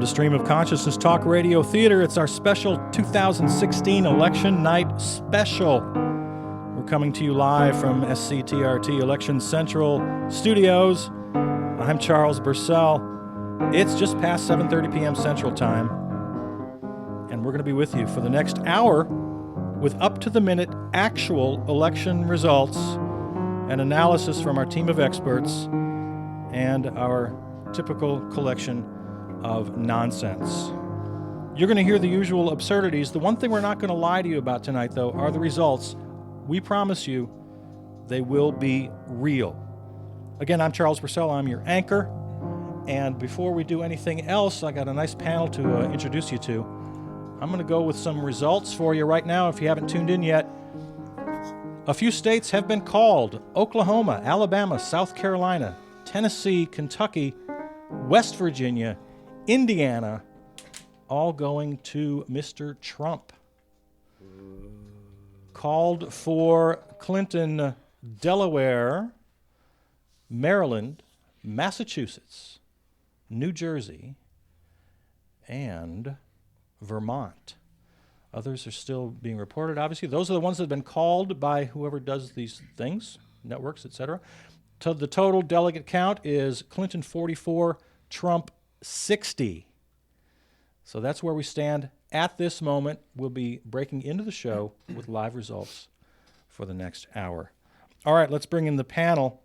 the Stream of Consciousness Talk Radio Theater. It's our special 2016 Election Night Special. We're coming to you live from SCTRT Election Central Studios. I'm Charles Bursell. It's just past 7:30 p.m. Central Time, and we're going to be with you for the next hour with up-to-the-minute actual election results and analysis from our team of experts and our typical collection of nonsense. You're going to hear the usual absurdities. The one thing we're not going to lie to you about tonight, though, are the results. We promise you they will be real. Again, I'm Charles Bursell. I'm your anchor. And before we do anything else, I got a nice panel to introduce you to. I'm going to go with some results for you right now if you haven't tuned in yet. A few states have been called: Oklahoma, Alabama, South Carolina, Tennessee, Kentucky, West Virginia, Indiana, all going to Mr. Trump. Called for Clinton, Delaware, Maryland, Massachusetts, New Jersey, and Vermont. Others are still being reported. Obviously, those are the ones that have been called by whoever does these things, networks, etc. The total delegate count is Clinton 44, Trump 60. So that's where we stand at this moment. We'll be breaking into the show with live results for the next hour. All right, let's bring in the panel.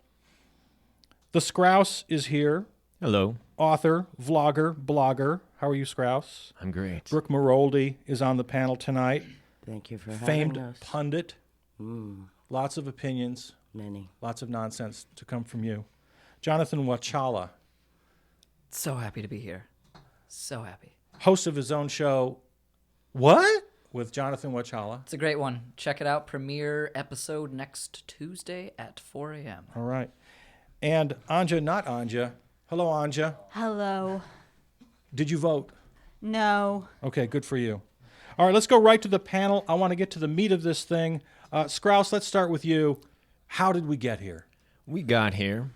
The Scrouse is here. Hello. Author, vlogger, blogger. How are you, Scrouse? I'm great. Brooke Maroldi is on the panel tonight. Thank you for having Famed us. pundit. Lots of opinions. Many. Lots of nonsense to come from you. Jonathan Wachala, So happy to be here. So happy. host of his own show, What? With Jonathan Wachala. It's a great one. Check it out. Premiere episode next Tuesday at 4 a.m. All right. And Anja, not Anja. Hello, Anja. Hello. Did you vote? No. Okay, good for you. All right, let's go right to the panel. I want to get to the meat of this thing. Scrouse, let's start with you. How did we get here? We got here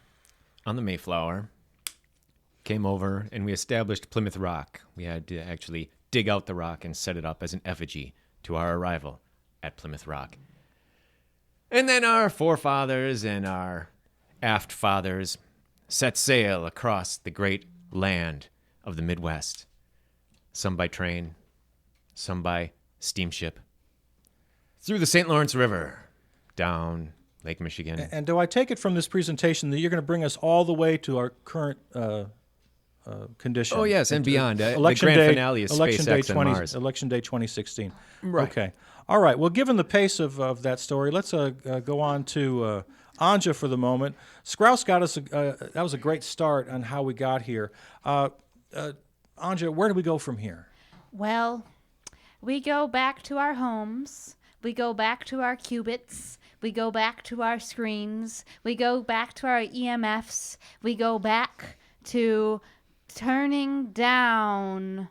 on the Mayflower, came over, and we established Plymouth Rock. We had to actually dig out the rock and set it up as an effigy to our arrival at Plymouth Rock. And then our forefathers and our aft fathers set sail across the great land of the Midwest, some by train, some by steamship, through the St. Lawrence River, down Lake Michigan. And do I take it from this presentation that you're going to bring us all the way to our current condition? Oh, yes, and beyond. The Election grand day, finale is SpaceX and Mars. Election Day 2016. Right. Okay. All right. Well, given the pace of that story, let's go on to Anja for the moment. Scrouse got us, that was a great start on how we got here. Anja, where do we go from here? Well, we go back to our homes. We go back to our qubits. We go back to our screens. We go back to our EMFs. We go back to turning down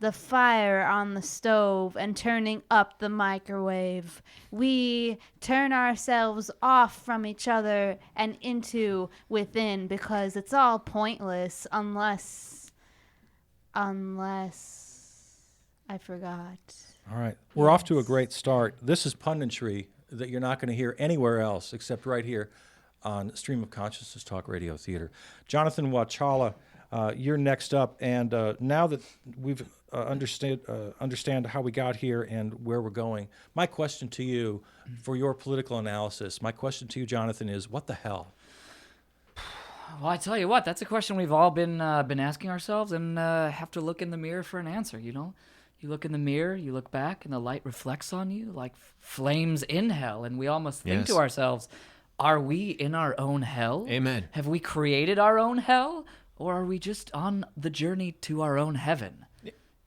the fire on the stove and turning up the microwave. We turn ourselves off from each other and into within, because it's all pointless unless I forgot. All right. We're off to a great start. This is punditry that you're not going to hear anywhere else except right here on Stream of Consciousness Talk Radio Theater. Jonathan Wachala, you're next up. And now that we've understand how we got here and where we're going, my question to you for your political analysis, my question to you, Jonathan, is what the hell? Well, I tell you what, that's a question we've all been asking ourselves, and have to look in the mirror for an answer, you know? You look in the mirror, you look back, and the light reflects on you like flames in hell, and we all must think to ourselves, are we in our own hell? Amen. Have we created our own hell, or are we just on the journey to our own heaven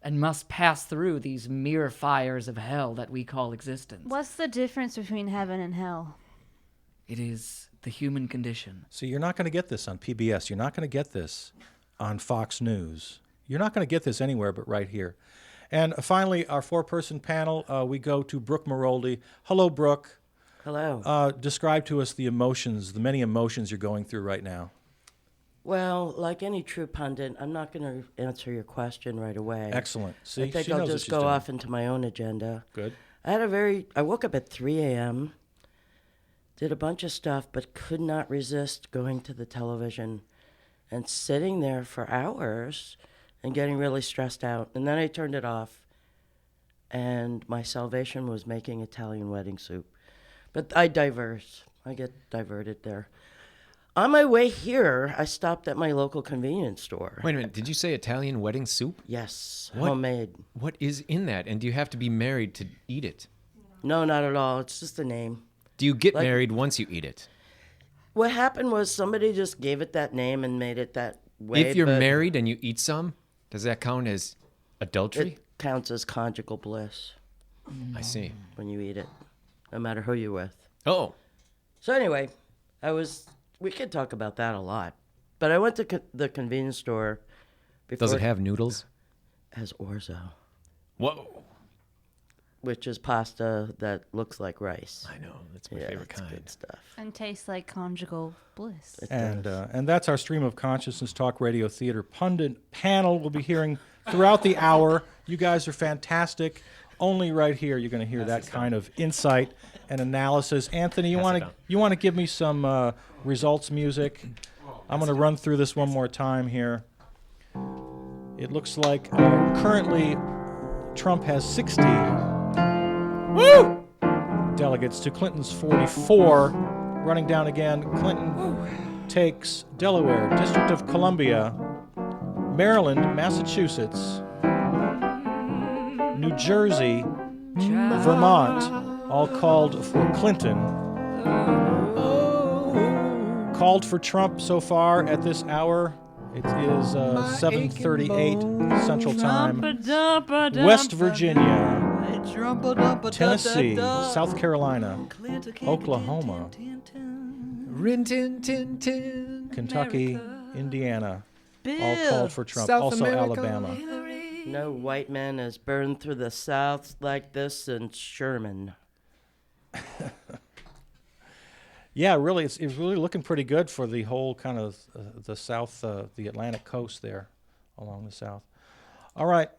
and must pass through these mere fires of hell that we call existence? What's the difference between heaven and hell? It is the human condition. See, you're not going to get this on PBS. You're not going to get this on Fox News. You're not going to get this anywhere but right here. And finally, our four-person panel, we go to Brooke Maroldi. Hello, Brooke. Hello. Describe to us the emotions, the many emotions you're going through right now. Well, like any true pundit, I'm not going to answer your question right away. Excellent. See, I think she I'll knows what just she's go doing. off into my own agenda. Good. I woke up at 3 a.m., did a bunch of stuff, but could not resist going to the television and sitting there for hours and getting really stressed out. And then I turned it off, and my salvation was making Italian wedding soup. But I get diverted there. On my way here, I stopped at my local convenience store. Wait a minute. Did you say Italian wedding soup? Yes, What? homemade. What is in that? And do you have to be married to eat it? No, not at all. It's just a name. Do you get Like- married once you eat it? What happened was somebody just gave it that name and made it that way. If you're but married and you eat some, does that count as adultery? it counts as conjugal bliss I see. when you eat it, no matter who you're with. Oh, So anyway, we could talk about that a lot. But I went to the convenience store before. does it have noodles? Has orzo, Whoa. which is pasta that looks like rice. I know. That's my Yeah, favorite it's kind. good stuff. And tastes like conjugal bliss. It And does. and that's our Stream of Consciousness Talk Radio Theater pundit panel. We'll be hearing throughout the hour. You guys are fantastic. Only right here you're going to hear that kind of insight and analysis. Anthony, you Pass it want to down. give me some results music? I'm going to run through this one more time here. It looks like currently Trump has 60 delegates to Clinton's 44. Running down again, Clinton takes Delaware, District of Columbia, Maryland, Massachusetts, New Jersey, Vermont, all called for Clinton. Called for Trump so far at this hour. It is 7:38 Central Time. West Virginia, Tennessee, South Carolina, Oklahoma, Rin tin tin tin. Kentucky, Indiana, all called for Trump. South Also America. Alabama. No white man has burned through the South like this since Sherman. Yeah, really, it's really looking pretty good for the whole kind of the South, the Atlantic coast there, along the South. All right,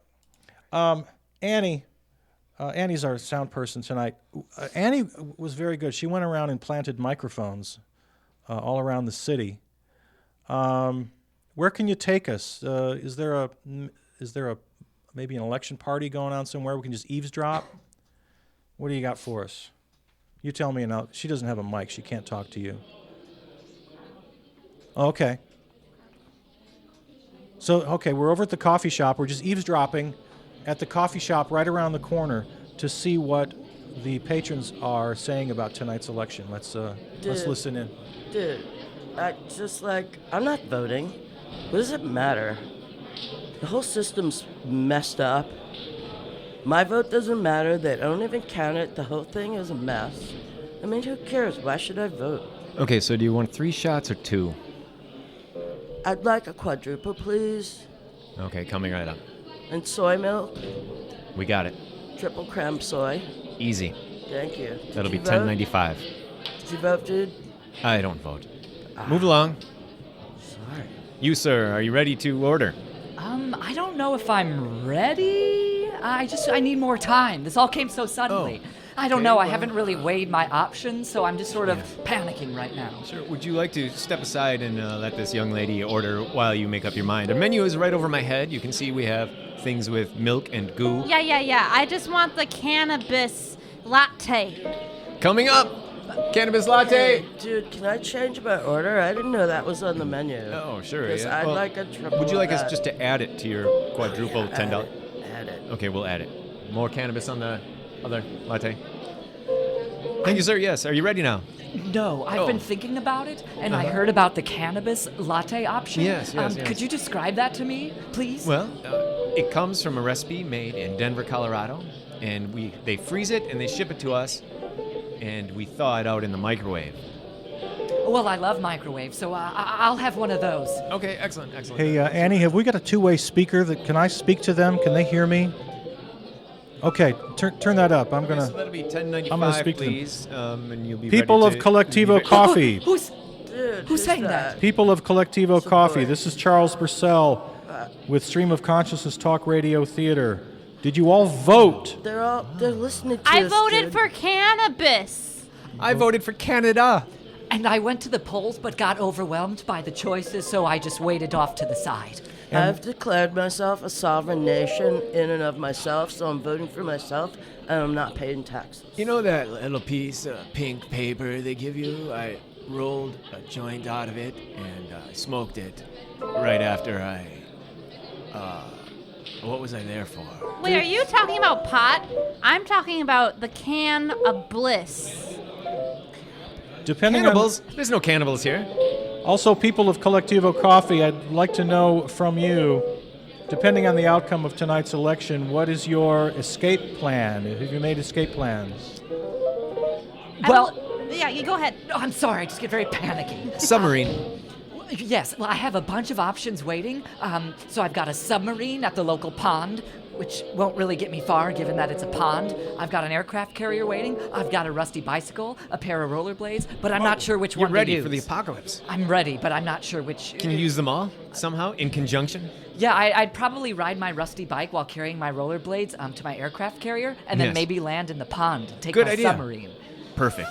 Annie. Annie's our sound person tonight. Annie was very good. She went around and planted microphones all around the city. Where can you take us? Is there a maybe an election party going on somewhere we can just eavesdrop? What do you got for us? You tell me, and she doesn't have a mic. She can't talk to you. Okay. So, okay, we're over at the coffee shop. We're just eavesdropping at the coffee shop right around the corner to see what the patrons are saying about tonight's election. Let's listen in. Dude, I'm not voting. What does it matter? The whole system's messed up. My vote doesn't matter. They don't even count it. The whole thing is a mess. I mean, who cares? Why should I vote? Okay, so do you want 3 shots or 2? I'd like a quadruple, please. Okay, coming right up. And soy milk, We got it. triple creme soy. Easy. Thank you. Did That'll be you vote? $10.95. Did you vote, dude? I don't vote. Move along. Sorry. You, sir, are you ready to order? I don't know if I'm ready. I need more time. This all came so suddenly. Oh, I don't okay, know. I well, haven't really weighed my options, so I'm just sort of panicking right now. Sure. Would you like to step aside and let this young lady order while you make up your mind? Our menu is right over my head. You can see we have things with milk and goo. Yeah. I just want the cannabis latte. Coming up, cannabis latte. Hey, dude, can I change my order? I didn't know that was on the menu. Oh, sure. 'Cause Yeah. I'd Well, like a triple. would you like of us that. just to add it to your quadruple Yeah, $10? Add it. Okay, we'll add it. More cannabis on the other latte. Thank you, sir. Yes. Are you ready now? No, I've been thinking about it, and I heard about the cannabis latte option. Yes, yes. Could you describe that to me, please? Well, it comes from a recipe made in Denver, Colorado, and they freeze it and they ship it to us, and we thaw it out in the microwave. Well, I love microwaves, so I'll have one of those. Okay, excellent. Hey, Annie, have we got a two-way speaker? Can I speak to them? Can they hear me? Okay, turn that up. So that'll be $10.95, I'm gonna speak to them. please, and you'll be People ready of to- Collectivo Coffee. Who's? Dude, voted. Who's saying that? People of Collectivo Support. Coffee, this is Charles Bursell with Stream of Consciousness Talk Radio Theater. Did you all vote? They're listening to I us, voted dude. for cannabis. I voted for Canada. And I went to the polls but got overwhelmed by the choices, so I just waited off to the side. I've declared myself a sovereign nation in and of myself, so I'm voting for myself, and I'm not paying taxes. You know that little piece of pink paper they give you? I rolled a joint out of it and smoked it right after what was I there for? Wait, are you talking about pot? I'm talking about the can of bliss. Depending Cannibals? There's no cannibals here. Also, people of Collectivo Coffee, I'd like to know from you, depending on the outcome of tonight's election, what is your escape plan? Have you made escape plans? Well, Yeah, you go ahead. no, I'm sorry, I just get very panicky. Submarine. Yes, well, I have a bunch of options waiting. So I've got a submarine at the local pond, which won't really get me far given that it's a pond. I've got an aircraft carrier waiting. I've got a rusty bicycle, a pair of rollerblades, but I'm not sure which You're one ready to use. for the apocalypse. I'm ready, but I'm not sure which. Can you use them all somehow in conjunction? Yeah, I'd probably ride my rusty bike while carrying my rollerblades to my aircraft carrier, and then Yes. maybe land in the pond and take Good my idea. submarine. Perfect.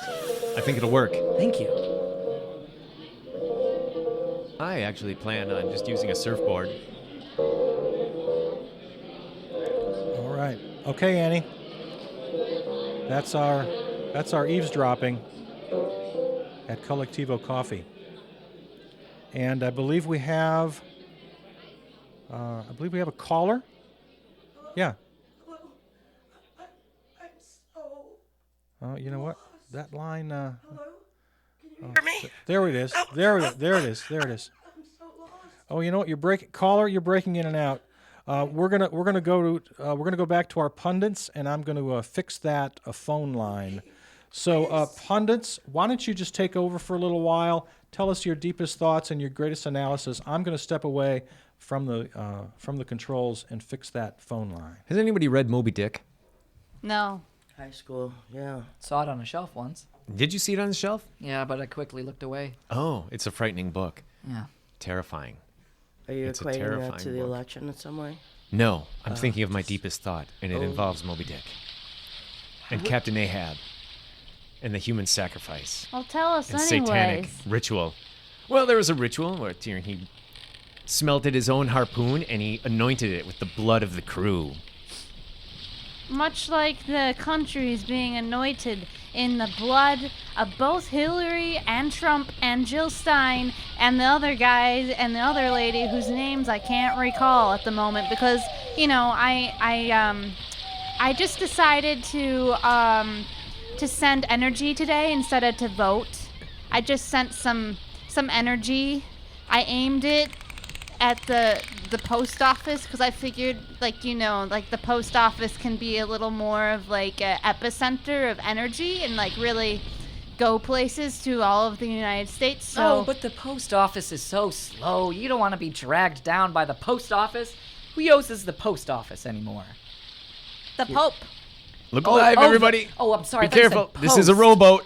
I think it'll work. Thank you. I actually plan on just using a surfboard. All right. Okay, Annie. That's our eavesdropping at Collectivo Coffee. And I believe we have a caller. Yeah. I'm so... You know what? That line. Hello? Can you hear me? There it is. There it is. I'm so lost. Oh, you know what? You're breaking in and out. We're gonna go back to our pundits, and I'm gonna fix that phone line. So, pundits, why don't you just take over for a little while? Tell us your deepest thoughts and your greatest analysis. I'm gonna step away from the controls and fix that phone line. Has anybody read Moby Dick? No. High school, yeah. Saw it on a shelf once. Did you see it on the shelf? Yeah, but I quickly looked away. Oh, it's a frightening book. Yeah. Terrifying. Are you It's a equating that terrifying to the book. election in some way? No, I'm thinking of my deepest thought, and it Oh. involves Moby Dick. And Captain Ahab. And the human sacrifice. Well, tell us And anyways. satanic ritual. Well, there was a ritual where he smelted his own harpoon and he anointed it with the blood of the crew. Much like the countries being anointed in the blood of both Hillary and Trump and Jill Stein and the other guys and the other lady whose names I can't recall at the moment because, you know, I just decided to send energy today instead of to vote. I just sent some energy. I aimed it at the post office because I figured, like, you know, like the post office can be a little more of like a epicenter of energy and like really go places to all of the United States. So Oh, but the post office is so slow. You don't want to be dragged down by the post office. Who uses the post office anymore? the Pope. Look alive, everybody. I'm sorry. Be I thought you said careful. This is a post. rowboat.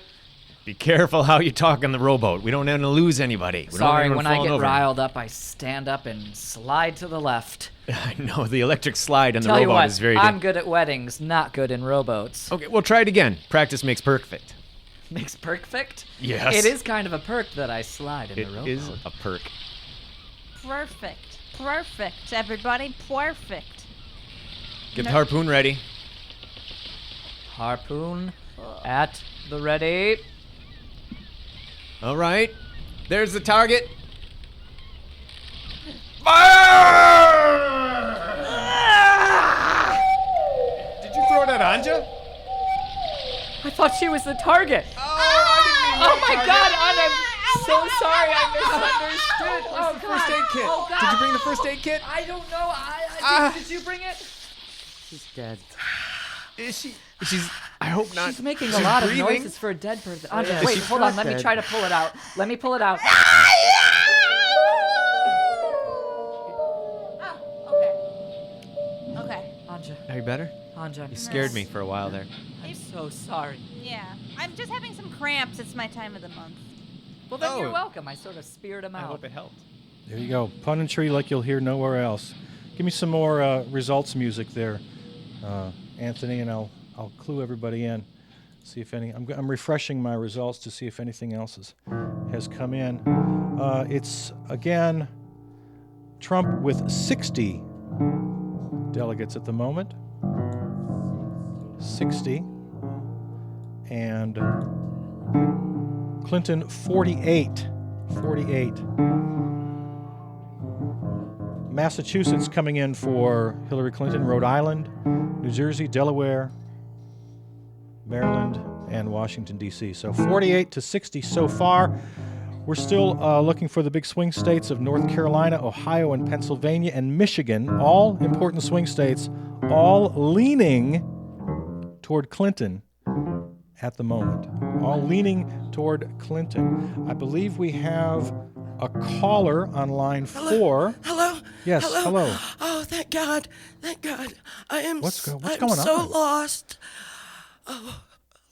Be careful how you talk on the rowboat. We don't want to lose anybody. We don't want Sorry, anyone when I falling get over. riled up, I stand up and slide to the left. I know, the electric slide on the Tell you rowboat what, is very I'm good at weddings, not good in rowboats. Okay, well, try it again. Practice makes perfect. Makes perfect? Yes. It is kind of a perk that I slide in It the rowboat. is a perk. Perfect. Perfect, everybody. Perfect. Get the harpoon ready. Harpoon at the ready. All right. There's the target. Fire! Did you throw that at Anja? I thought she was the target. Oh my God, I'm so sorry. I misunderstood. Where's the first aid kit? Oh, God. Did you bring the first aid kit? I don't know. Did you bring it? She's dead. Is she? She's. I hope not. She's making a lot breathing? of noises for a dead person. Yeah, Wait, she's hold not on. Let me dead. try to pull it out. Let me pull it out. Oh, okay. Anja, Are you better? Anja, You scared me for a while there. I'm so sorry. Yeah. I'm just having some cramps. It's my time of the month. Well, then you're Oh. welcome. I sort of speared him I out. hope it helped. There you go. Punditry like you'll hear nowhere else. Give me some more results music there, Anthony, and I'll clue everybody in. See if any. I'm refreshing my results to see if anything else has come in. It's again Trump with 60 delegates at the moment. 60. And Clinton 48. 48. Massachusetts coming in for Hillary Clinton, Rhode Island, New Jersey, Delaware, Maryland, and Washington, D.C. So 48 to 60 so far. We're still looking for the big swing states of North Carolina, Ohio, and Pennsylvania, and Michigan, all important swing states, all leaning toward Clinton at the moment. All leaning toward Clinton. I believe we have a caller on line 4. Hello? Yes, hello. Oh, thank God. Thank God. What's going I'm so on? lost. Oh,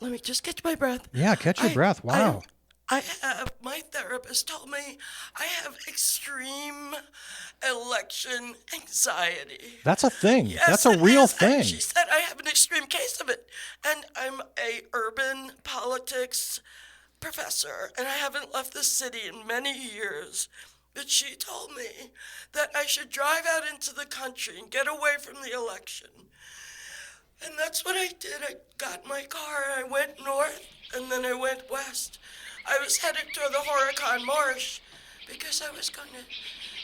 let me just catch my breath. Yeah, catch your breath. Wow. My therapist told me I have extreme election anxiety. That's a thing. Yes, That's a it real is. And thing. she said I have an extreme case of it. And I'm a urban politics professor, and I haven't left the city in many years. But she told me that I should drive out into the country and get away from the election. And that's what I did. I got in my car, and I went north, and then I went west. I was headed toward the Horicon Marsh because I was going to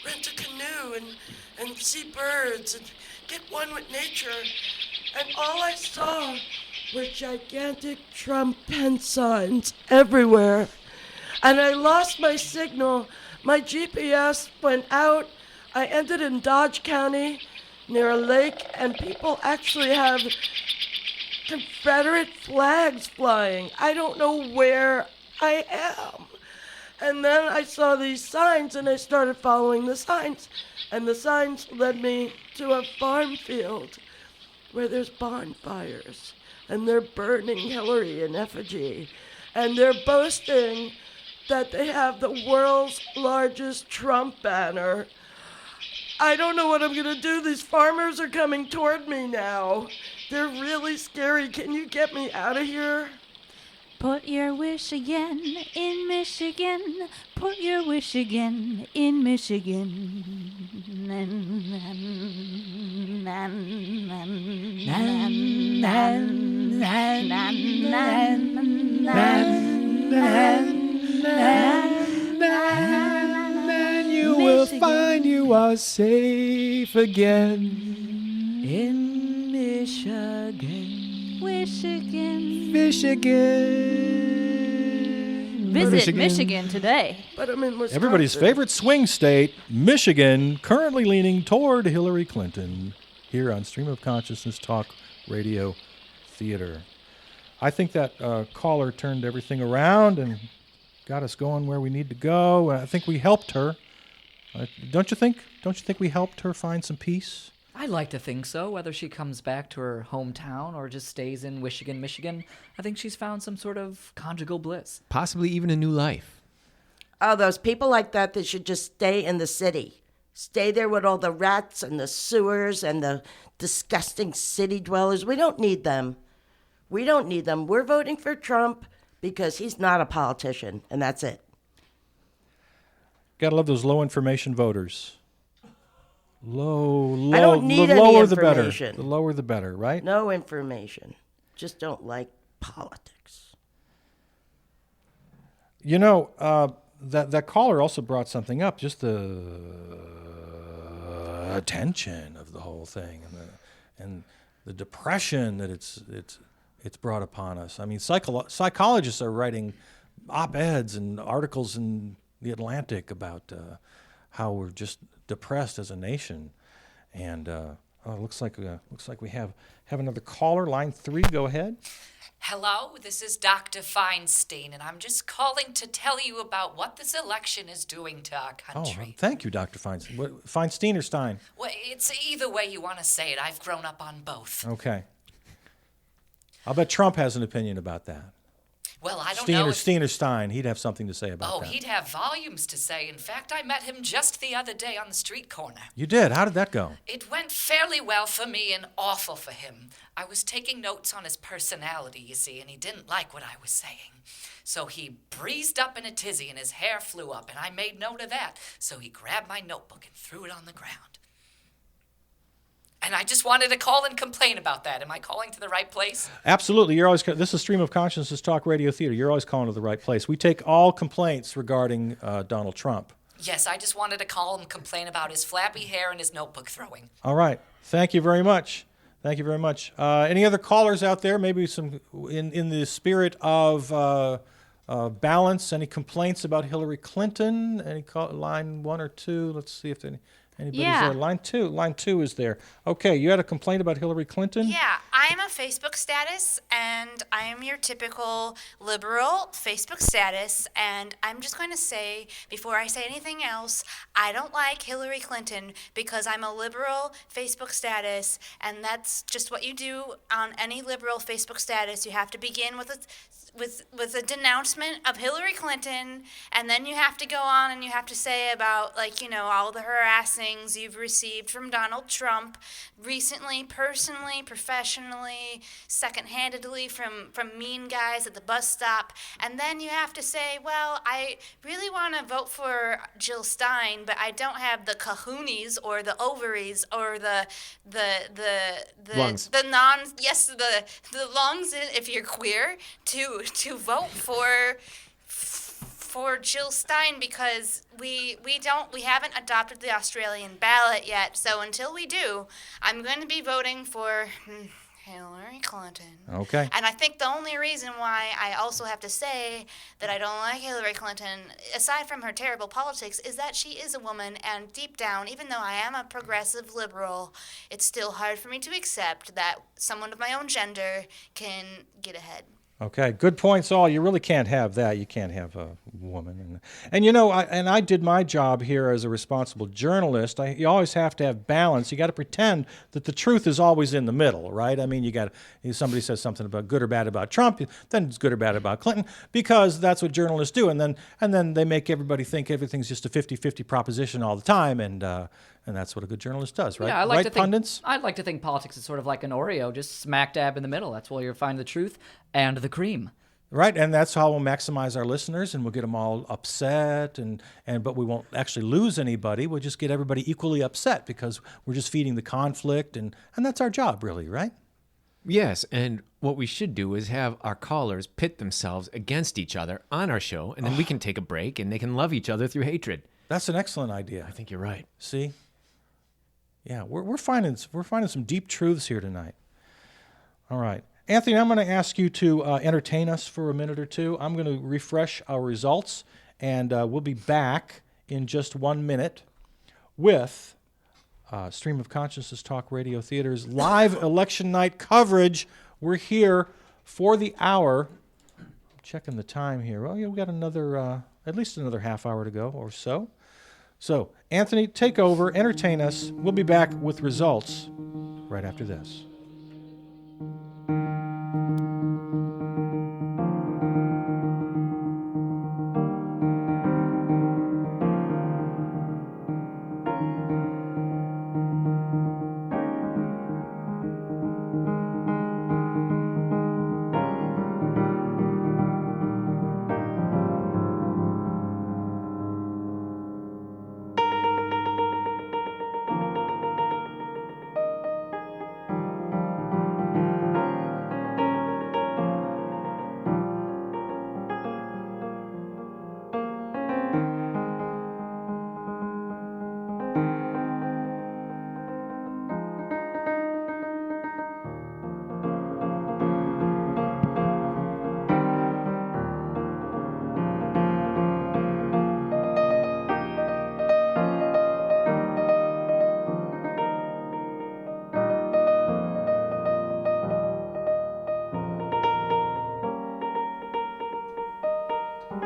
rent a canoe and see birds and get one with nature. And all I saw were gigantic Trump pen signs everywhere. And I lost my signal. My GPS went out. I ended in Dodge County near a lake, and people actually have Confederate flags flying. I don't know where I am. And then I saw these signs, and I started following the signs. And the signs led me to a farm field where there's bonfires, and they're burning Hillary in effigy. And they're boasting that they have the world's largest Trump banner. I don't know what I'm going to do. These farmers are coming toward me now. They're really scary. Can you get me out of here? Put your wish again in Michigan. Put your wish again in Michigan. And you will find you are safe again in Michigan. Michigan. Michigan. Visit Michigan today. But I'm in Wisconsin. Everybody's favorite swing state, Michigan, currently leaning toward Hillary Clinton here on Stream of Consciousness Talk Radio Theater. I think that caller turned everything around and got us going where we need to go. I think we helped her. Don't you think? Don't you think we helped her find some peace? I'd like to think so, whether she comes back to her hometown or just stays in Michigan, Michigan. I think she's found some sort of conjugal bliss. Possibly even a new life. Oh, those people like that, they should just stay in the city. Stay there with all the rats and the sewers and the disgusting city dwellers. We don't need them. We don't need them. We're voting for Trump because he's not a politician, and that's it. Gotta love those low information voters. Low. I don't need the any lower the better. information. The lower the better, right? No information. Just don't like politics. You know, that caller also brought something up, just the attention of the whole thing and the depression that it's brought upon us. I mean, psychologists are writing op-eds and articles in the Atlantic about how we're just depressed as a nation. And it looks like we have another caller, line 3. Go ahead. Hello, this is Dr. Feinstein, and I'm just calling to tell you about what this election is doing to our country. Oh, thank you, Dr. Feinstein. Feinstein or Stein? Well, it's either way you want to say it. I've grown up on both. Okay. I'll bet Trump has an opinion about that. Well, I don't Steen know. or if- Steen or Stein, he'd have something to say about Oh, that. he'd have volumes to say. In fact, I met him just the other day on the street corner. You did? How did that go? It went fairly well for me and awful for him. I was taking notes on his personality, you see, and he didn't like what I was saying. So he breezed up in a tizzy and his hair flew up, and I made note of that. So he grabbed my notebook and threw it on the ground. And I just wanted to call and complain about that. Am I calling to the right place? Absolutely. You're always. This is Stream of Consciousness Talk Radio Theater. You're always calling to the right place. We take all complaints regarding Donald Trump. Yes, I just wanted to call and complain about his flappy hair and his notebook throwing. All right. Thank you very much. Thank you very much. Any other callers out there? Maybe some in the spirit of balance. Any complaints about Hillary Clinton? Any line 1 or 2? Let's see if anybody's Yeah. there. Line 2. Line 2 is there. Okay. You had a complaint about Hillary Clinton? Yeah, I am a Facebook status, and I am your typical liberal Facebook status. And I'm just going to say, before I say anything else, I don't like Hillary Clinton because I'm a liberal Facebook status, and that's just what you do on any liberal Facebook status. You have to begin with a denouncement of Hillary Clinton, and then you have to go on and you have to say about, like, you know, all the harassings you've received from Donald Trump recently, personally, professionally, second-handedly from mean guys at the bus stop. And then you have to say, well, I really want to vote for Jill Stein, but I don't have the kahunas or the ovaries or the Lungs. the lungs if you're queer to vote for Jill Stein, because we haven't adopted the Australian ballot yet. So until we do, I'm going to be voting for Hillary Clinton. Okay. And I think the only reason why I also have to say that I don't like Hillary Clinton, aside from her terrible politics, is that she is a woman, and deep down, even though I am a progressive liberal, it's still hard for me to accept that someone of my own gender can get ahead. Okay, good points all. You really can't have that. You can't have a woman. And you know, I did my job here as a responsible journalist. You always have to have balance. You got to pretend that the truth is always in the middle, right? I mean, if somebody says something about good or bad about Trump, then it's good or bad about Clinton, because that's what journalists do. And then they make everybody think everything's just a 50-50 proposition all the time, and that's what a good journalist does, right? Yeah, I like right, to think, pundits? I'd like to think politics is sort of like an Oreo, just smack dab in the middle. That's where you'll find the truth and the cream. Right, and that's how we'll maximize our listeners, and we'll get them all upset, but we won't actually lose anybody. We'll just get everybody equally upset because we're just feeding the conflict, and that's our job, really, right? Yes, and what we should do is have our callers pit themselves against each other on our show, and then we can take a break, and they can love each other through hatred. That's an excellent idea. I think you're right. See? Yeah, we're finding some deep truths here tonight. All right. Anthony, I'm going to ask you to entertain us for a minute or two. I'm going to refresh our results, and we'll be back in just 1 minute with Stream of Consciousness Talk Radio Theater's live election night coverage. We're here for the hour. I'm checking the time here. Well, yeah, we got at least another half hour to go or so. So, Anthony, take over, entertain us. We'll be back with results right after this.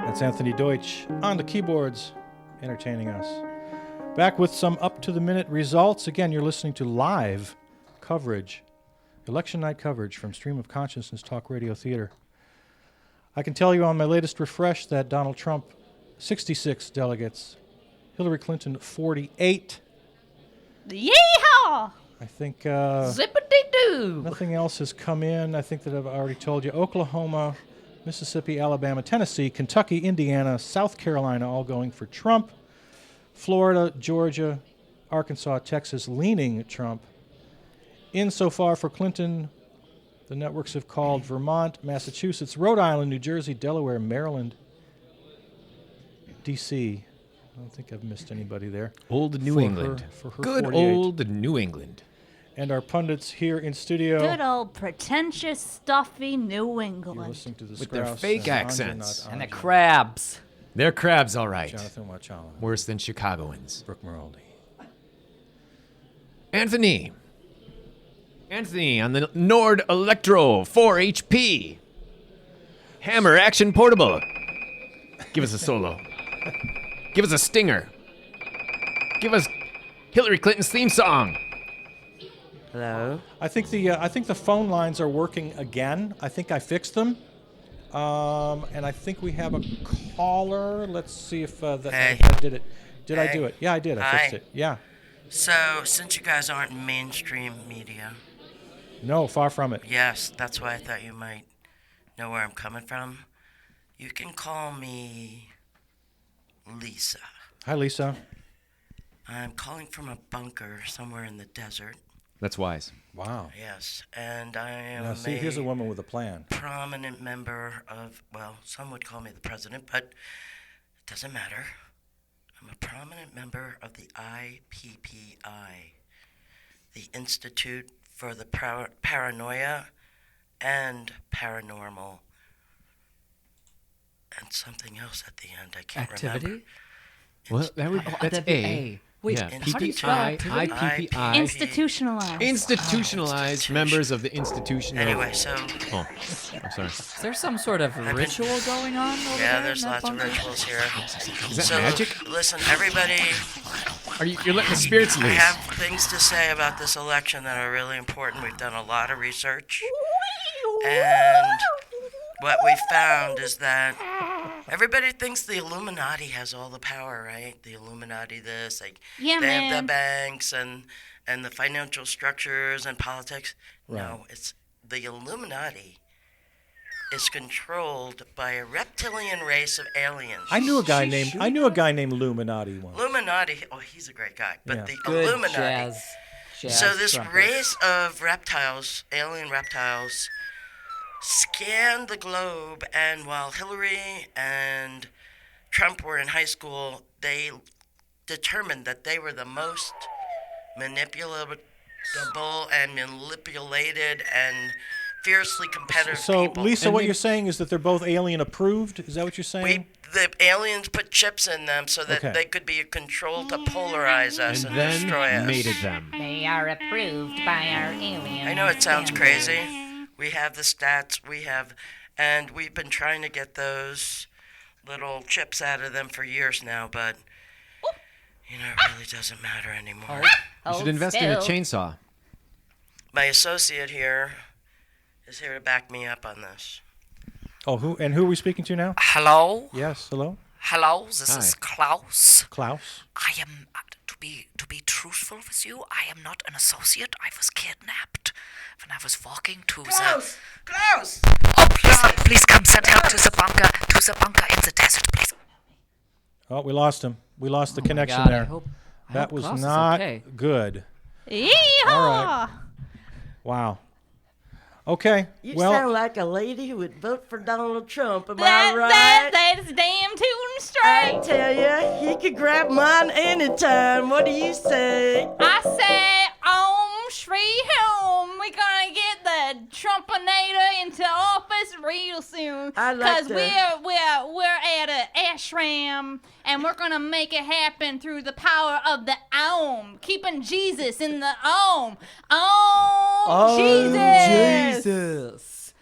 That's Anthony Deutsch on the keyboards, entertaining us. Back with some up-to-the-minute results. Again, you're listening to live coverage, election night coverage from Stream of Consciousness Talk Radio Theater. I can tell you on my latest refresh that Donald Trump, 66 delegates. Hillary Clinton, 48. Yeehaw! I think Zippity-doo. nothing else has come in. I think that I've already told you. Oklahoma, Mississippi, Alabama, Tennessee, Kentucky, Indiana, South Carolina, all going for Trump. Florida, Georgia, Arkansas, Texas, leaning Trump. Insofar for Clinton, the networks have called Vermont, Massachusetts, Rhode Island, New Jersey, Delaware, Maryland, D.C. I don't think I've missed anybody there. Old New For England. her Good 48. old New England. And our pundits here in studio. Good old pretentious, stuffy New You're England. listening to the With their Sprouse fake and Anja, accents. not And the Anja. crabs. They're crabs, all right. Jonathan Wachala. Worse than Chicagoans. Brooke Maraldi. Anthony on the Nord Electro 4 HP. Hammer Action Portable. Give us a solo. Give us a stinger. Give us Hillary Clinton's theme song. Hello? I think the phone lines are working again. I think I fixed them. And I think we have a caller. Let's see if I did it. Did I do it? Yeah, I did. I fixed Hi. it. Yeah. So, since you guys aren't mainstream media, No, far from it. yes, that's why I thought you might know where I'm coming from. You can call me Lisa. Hi, Lisa. I'm calling from a bunker somewhere in the desert. That's wise. Wow. Yes, and I am Now, see, here's a woman with a plan. prominent member of, well, some would call me the president, but it doesn't matter. I'm a prominent member of the IPPI, the Institute for the Paranoia and Paranormal, and something else at the end I can't remember. Well, that's that'd be A. A. Wait, yeah. how do you spell PPI, activity? IPPI. Institutionalized. Institutionalized members of the institution of... Anyway, so, Oh, I'm sorry. Is there some sort of ritual going on over yeah, there? there's in that lots of bunker? rituals here. Is that So, magic? listen, everybody, You're letting the spirits I loose? have things to say about this election that are really important. We've done a lot of research. And what we found is that everybody thinks the Illuminati has all the power, right? The Illuminati this, like Yeah, they have the man. banks and the financial structures and politics. Right. No, it's the Illuminati is controlled by a reptilian race of aliens. I knew a guy named Illuminati once. Illuminati, oh, he's a great guy. But Yeah. the Good Illuminati. jazz So this trumpet. race of reptiles, alien reptiles, scanned the globe, and while Hillary and Trump were in high school, they determined that they were the most manipulable and manipulated and fiercely competitive So, people. Lisa, what you're saying is that they're both alien approved? Is that what you're saying? The aliens put chips in them so that Okay. they could be controlled to polarize us And and then destroy us. mated them. They are approved by our aliens. I know it sounds crazy. We have the stats, and we've been trying to get those little chips out of them for years now, but, it really doesn't matter anymore. You should invest in a chainsaw. My associate here is here to back me up on this. Oh, who are we speaking to now? Hello? Yes, hello? Hello, this Hi. is Klaus. Klaus? I am, to be truthful with you, I am not an associate. I was kidnapped when I was walking to Klaus! Oh, please come send help to the bunker in the desert, please. Oh, we lost him. We lost the connection God, I there. hope That was Klaus is not okay. good. Yeehaw! All right. Wow. Okay. You well, sound like a lady who would vote for Donald Trump, am I That's damn tootin' I straight. tell you, he could grab mine anytime. What do you say? I say, sweet home. We're gonna get the Trumpinator into office real soon. I like Cause we're at a ashram and we're gonna make it happen through the power of the Om, keeping Jesus in the Om. Jesus. Jesus.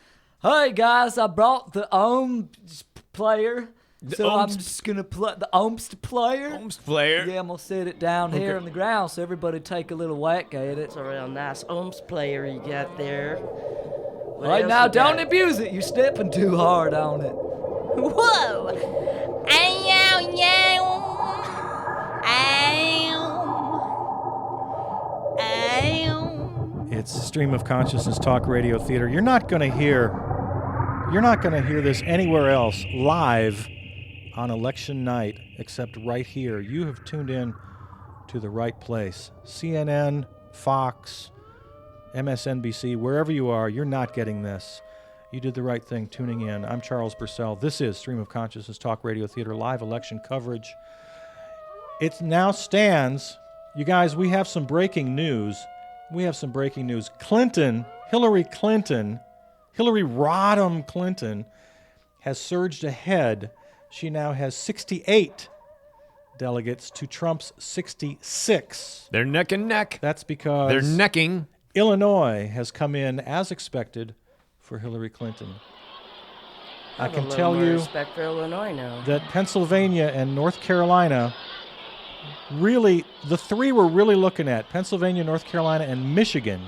Hey guys, I brought the player. So I'm ohms- just gonna play the ohms player. Holmes player. Yeah, I'm gonna set it down here on the ground so everybody take a little whack at it. It's a real nice ohms player you got there. What Right else now, you don't got? abuse it. You're stepping too hard on it. Whoa! Ow, yow. Ow. Ow. It's Stream of Consciousness Talk Radio Theater. You're not going to hear this anywhere else live on election night except right here. You have tuned in to the right place. CNN, Fox, MSNBC, wherever you are, you're not getting this. You did the right thing tuning in. I'm Charles Bursell. This is Stream of Consciousness Talk Radio Theater live election coverage. It now stands, you guys, we have some breaking news. Hillary Rodham Clinton has surged ahead. She now has 68 delegates to Trump's 66. They're neck and neck. That's because They're necking. Illinois has come in as expected for Hillary Clinton. I can tell you respect for Illinois now. that Pennsylvania and North Carolina, really, the three we're really looking at, Pennsylvania, North Carolina, and Michigan,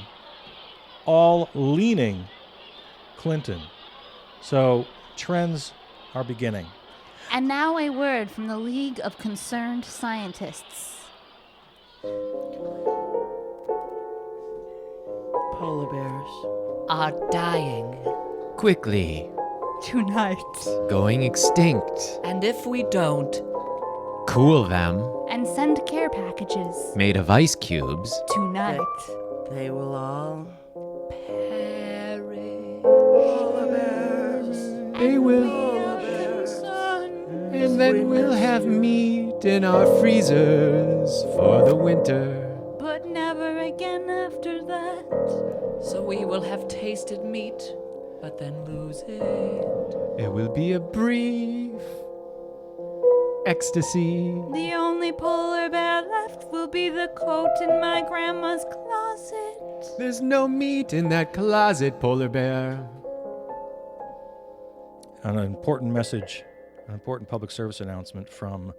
all leaning Clinton. So trends are beginning. And now a word from the League of Concerned Scientists. Polar bears. Are dying. Quickly. Tonight. Going extinct. And if we don't, Cool them. And send care packages. Made of ice cubes. Tonight. They will all perish. polar bears. They will. And then we'll have meat in our freezers for the winter. But never again after that. So we will have tasted meat, but then lose it. It will be a brief ecstasy. The only polar bear left will be the coat in my grandma's closet. There's no meat in that closet, polar bear. An important message, an important public service announcement from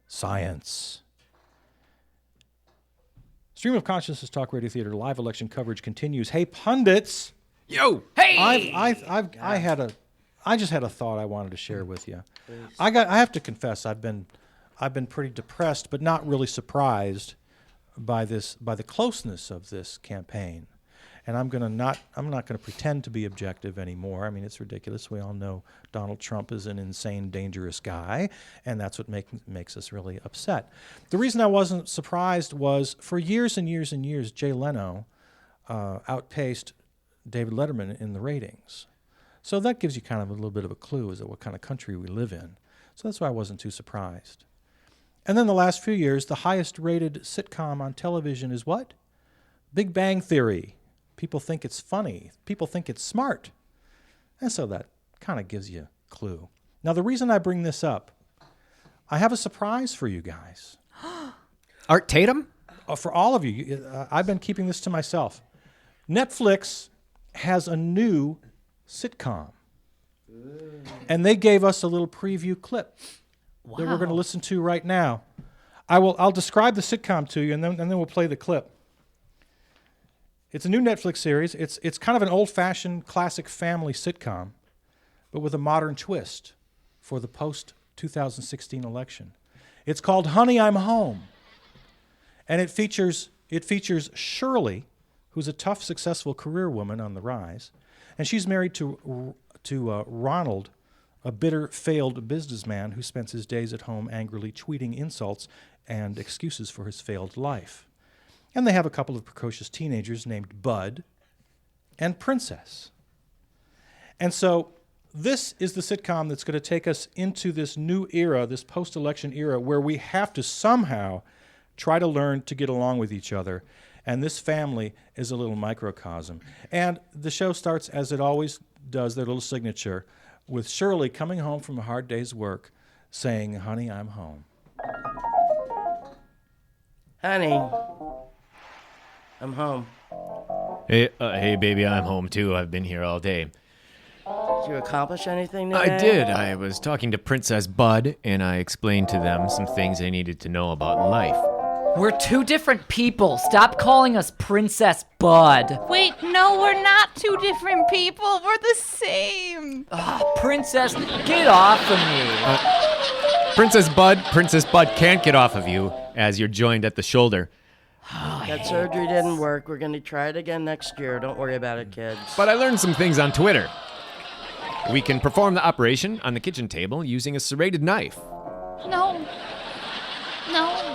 science. Stream of Consciousness Talk Radio Theater live election coverage continues. Hey, pundits! Yo! Hey! I just had a thought I wanted to share with you. I have to confess, I've been pretty depressed, but not really surprised by the closeness of this campaign. And I'm not gonna pretend to be objective anymore. I mean, it's ridiculous. We all know Donald Trump is an insane, dangerous guy, and that's what makes us really upset. The reason I wasn't surprised was for years and years and years, Jay Leno outpaced David Letterman in the ratings. So that gives you kind of a little bit of a clue as to what kind of country we live in. So that's why I wasn't too surprised. And then the last few years, the highest rated sitcom on television is what? Big Bang Theory. People think it's funny. People think it's smart. And so that kind of gives you a clue. Now, the reason I bring this up, I have a surprise for you guys. Art Tatum? For all of you, I've been keeping this to myself. Netflix has a new sitcom. And they gave us a little preview clip that we're going to listen to right now. I'll describe the sitcom to you, and then we'll play the clip. It's a new Netflix series. It's kind of an old-fashioned classic family sitcom, but with a modern twist for the post-2016 election. It's called Honey, I'm Home. And it features Shirley, who's a tough, successful career woman on the rise, and she's married to Ronald, a bitter, failed businessman who spends his days at home angrily tweeting insults and excuses for his failed life. And they have a couple of precocious teenagers named Bud and Princess. And so this is the sitcom that's going to take us into this new era, this post-election era, where we have to somehow try to learn to get along with each other. And this family is a little microcosm. And the show starts, as it always does, their little signature, with Shirley coming home from a hard day's work saying, "Honey, I'm home." Honey, I'm home. Hey, baby, I'm home too. I've been here all day. Did you accomplish anything today? I did. I was talking to Princess Bud, and I explained to them some things they needed to know about life. We're two different people. Stop calling us Princess Bud. Wait, no, we're not two different people. We're the same. Princess, get off of me. Princess Bud can't get off of you as you're joined at the shoulder. That surgery didn't work. We're going to try it again next year. Don't worry about it, kids. But I learned some things on Twitter. We can perform the operation on the kitchen table using a serrated knife. No.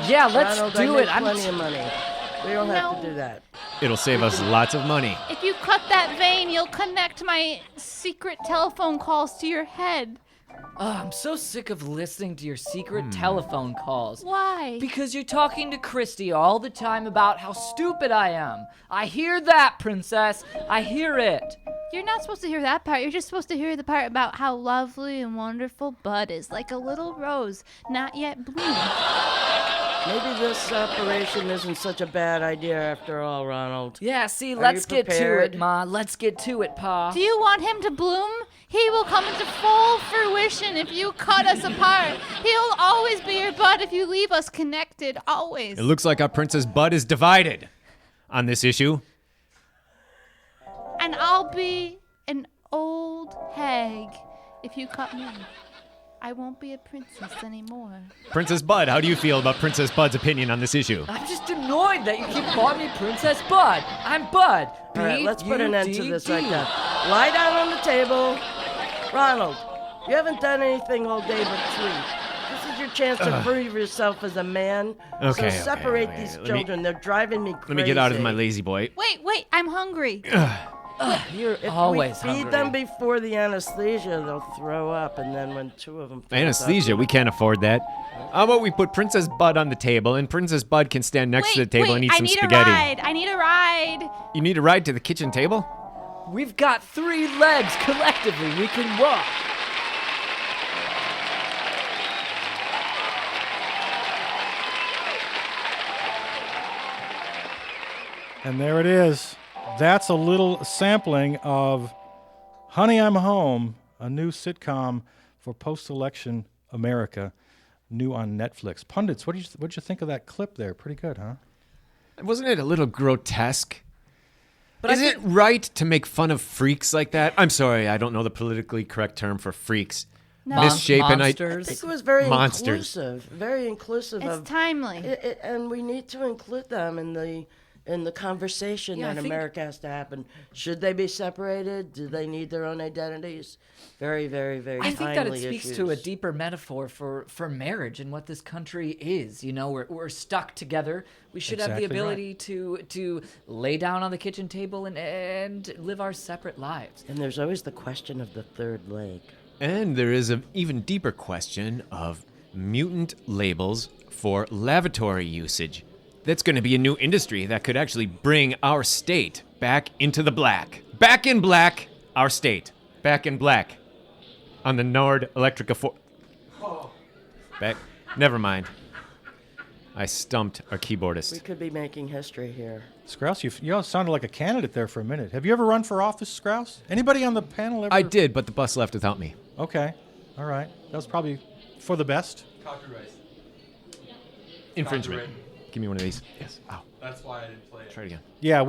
Yeah, let's Ronald, do I it. make plenty of money. We don't have to do that. It'll save us lots of money. If you cut that vein, you'll connect my secret telephone calls to your head. I'm so sick of listening to your secret telephone calls. Why? Because you're talking to Christy all the time about how stupid I am. I hear that, Princess. I hear it. You're not supposed to hear that part. You're just supposed to hear the part about how lovely and wonderful Bud is, like a little rose, not yet bloomed. Maybe this operation isn't such a bad idea after all, Ronald. Yeah, see, Are let's you get to prepared? it, Ma. Let's get to it, Pa. Do you want him to bloom? He will come into full fruition if you cut us apart. He'll always be your Bud if you leave us connected, always. It looks like our Princess Bud is divided on this issue. And I'll be an old hag if you cut me. I won't be a princess anymore. Princess Bud, how do you feel about Princess Bud's opinion on this issue? I'm just annoyed that you keep calling me Princess Bud. I'm Bud. All right, let's put an end to this right now. Lie down on the table. Ronald, you haven't done anything all day but sleep. This is your chance to prove yourself as a man. Okay, So separate okay. these Let me- children. They're driving me crazy. Let me get out of my lazy boy. Wait, I'm hungry. You're If always we feed hungry. them before the anesthesia, they'll throw up, and then when two of them throws Anesthesia, up, we can't afford that. How about we put Princess Bud on the table, and Princess Bud can stand next to the table and eat some spaghetti. I need a ride. You need a ride to the kitchen table? We've got 3 legs collectively. We can walk. And there it is. That's a little sampling of Honey, I'm Home, a new sitcom for post-election America, new on Netflix. Pundits, what'd you think of that clip there? Pretty good, huh? Wasn't it a little grotesque? But Is it right to make fun of freaks like that? I'm sorry, I don't know the politically correct term for freaks. No. Misshapen. I Monsters. think it was very Monsters. very inclusive It's of timely. and we need to include them in the conversation Yeah, I that think- America has to happen. Should they be separated? Do they need their own identities? Very, very, very I think that it timely speaks issues. to a deeper metaphor for marriage and what this country is. You know, we're stuck together. We should have the Exactly ability to lay down on the kitchen table and live our separate lives. And there's always the question of the third leg. And there is an even deeper question of mutant labels for lavatory usage. That's going to be a new industry that could actually bring our state back into the black. Back in black, our state. Back in black. On the Nord Electric Back. Never mind. I stumped our We keyboardist. could be making history here. Scrouse, you sounded like a candidate there for a minute. Have you ever run for office, Scrouse? Anybody on the panel ever? I did, but the bus left without me. Okay, all right. That was probably for the best. Copyright. Infringement. Copyright. Give me one of these. Yes. Ow. That's why I didn't play it. Try it again. Yeah,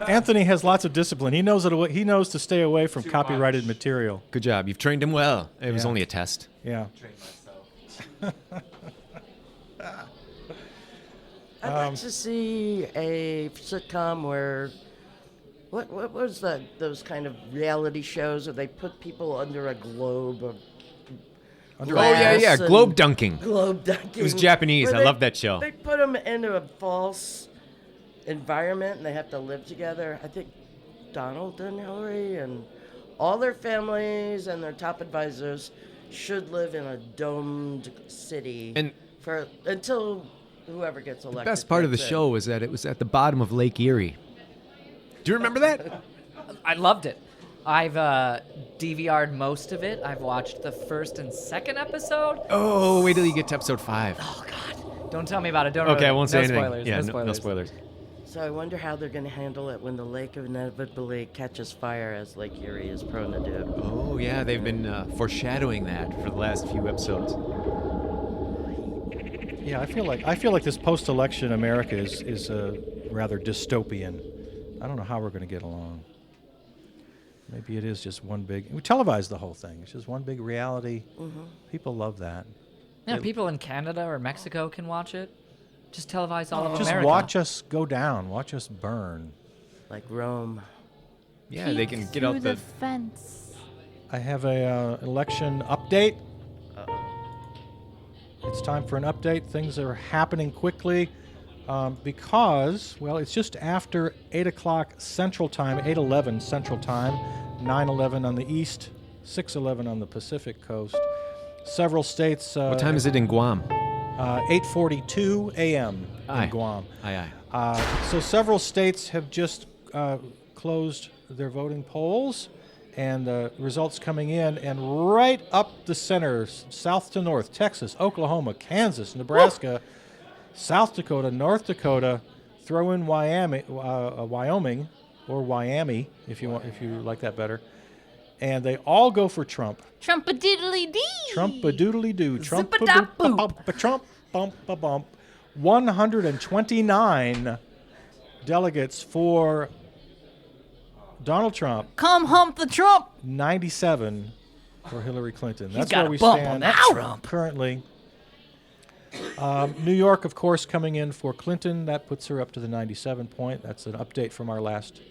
Anthony has lots of discipline. He knows to stay away from Too copyrighted much. material. Good job. You've trained him well. It was Yeah. only a test. Yeah. Train myself. I'd like to see a sitcom where what was those kind of reality shows where they put people under a globe of Oh, yeah. glass Globe and- dunking. globe dunking. It was Japanese. where I love that show. They put them into a false environment and they have to live together. I think Donald and Hillary and all their families and their top advisors should live in a domed city And until whoever gets elected. The best part of the gets in. show was that it was at the bottom of Lake Erie. Do you remember that? I loved it. I've DVR'd most of it. I've watched the first and second episode. Oh, wait till you get to episode 5. Oh God! Don't tell me about it. Don't. Okay, I ruin it. won't say No anything. Spoilers. Yeah, no spoilers. no spoilers. So I wonder how they're going to handle it when the lake inevitably catches fire, as Lake Erie is prone to do. Oh, yeah, they've been foreshadowing that for the last few episodes. Yeah, I feel like this post-election America is rather dystopian. I don't know how we're going to get along. Maybe it is just one big. We televise the whole thing. It's just one big reality. Mm-hmm. People love that. Yeah, people in Canada or Mexico can watch it. Just televise all of Just America. watch us go down. Watch us burn. Like Rome. Yeah, they can get out Through the. the fence. I have a election update. It's time for an update. Things are happening quickly because, well, it's just after 8 o'clock Central Time, 8:11 Central Time, 9:11 on the East, 6:11 on the Pacific Coast. Several states. What time is it in Guam? 8:42 a.m. Aye. in Guam. Aye. So several states have just closed their voting polls, and results coming in, and right up the center, south to north, Texas, Oklahoma, Kansas, Nebraska, South Dakota, North Dakota, throw in Wyoming, or Wyoming, if you like that better, and they all go for Trump. Trump-a-diddly-dee. Trump-a-doodly-doo. Zip-a-dap-boop. Trump, bump-a-bump. 129 delegates for Donald Trump, Come hump the Trump. 97 for Hillary Clinton. That's got where a we bump stand on that Trump. currently. New York, of course, coming in for Clinton. That puts her up to the 97 point. That's an update from our last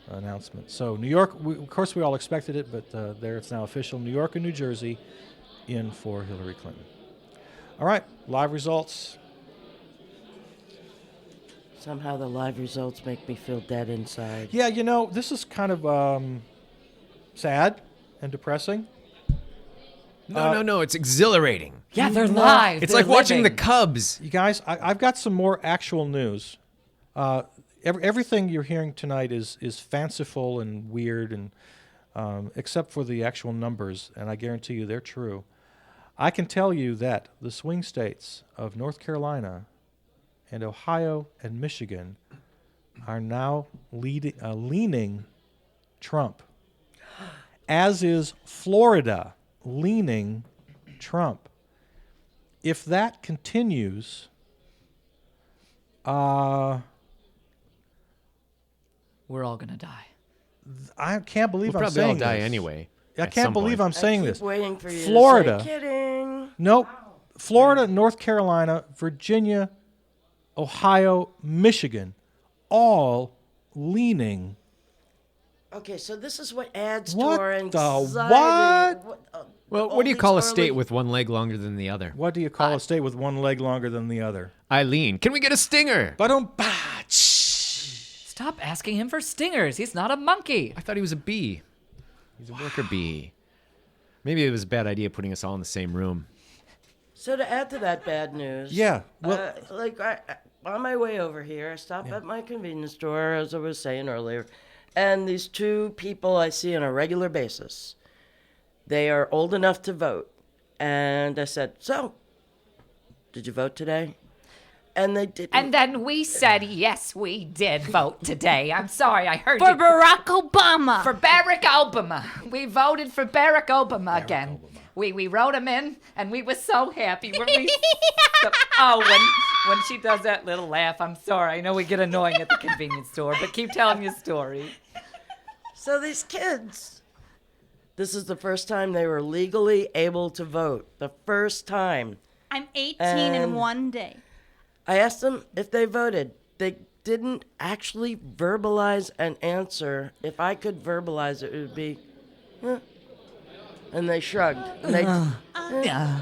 announcement. So New York, of course, we all expected it, but there it's now official. New York and New Jersey in for Hillary Clinton. All right, live results. Somehow the live results make me feel dead inside. Yeah, this is kind of sad and depressing. No, it's exhilarating. Yeah, they're live. It's They're like watching the living. Cubs. You guys, I've got some more actual news. Everything you're hearing tonight is fanciful and weird, and except for the actual numbers, and I guarantee you they're true. I can tell you that the swing states of North Carolina and Ohio and Michigan are now leaning Trump, as is Florida leaning Trump. If that continues, We're all gonna die. I can't believe We'll I'm probably all saying die this. anyway. I at can't some believe point. I'm saying I keep this. waiting for you Florida. to say, kidding. Nope. Florida, North Carolina, Virginia, Ohio, Michigan, all leaning. Okay, so this is what adds What to our the anxiety. what? Well, all what do you these call a early- state with one leg longer than the other? What do you call a state with one leg longer than the other? Eileen, can we get a stinger? Stop asking him for stingers. He's not a monkey. I thought he was a bee. He's a worker bee. Maybe it was a bad idea putting us all in the same room. So to add to that bad news, Yeah, well- on my way over here, I stopped at my convenience store, as I was saying earlier, and these two people I see on a regular basis, they are old enough to vote, and I said, "So, did you vote today?" And they didn't. And then we said, yes, we did vote today. I'm sorry, I heard For you. Barack Obama. For Barack Obama. We voted for Barack Obama again. We wrote him in, and we were so happy when we... when she does that little laugh, I'm sorry. I know we get annoying at the convenience store, but keep telling your story. So these kids, this is the first time they were legally able to vote. The first time. I'm 18 in And- one day. I asked them if they voted. They didn't actually verbalize an answer. If I could verbalize it, it would be, huh. And they shrugged. And they, Yeah.